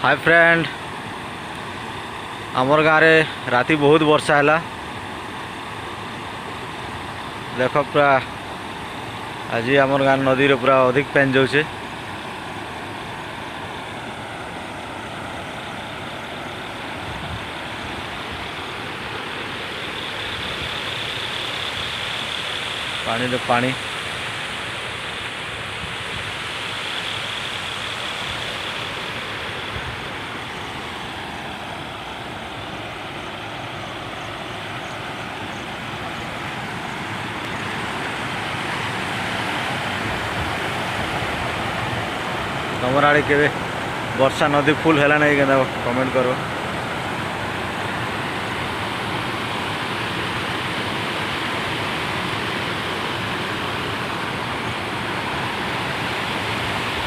Hi friend, आमर गाँव रे राति बहुत वर्षा है। देख पूरा आज आमर गाँव नदी रे पूरा अधिक पानी जाऊे। पानी रे पानी तमर आड़े के वर्षा नदी फुल है ना कमेंट करो।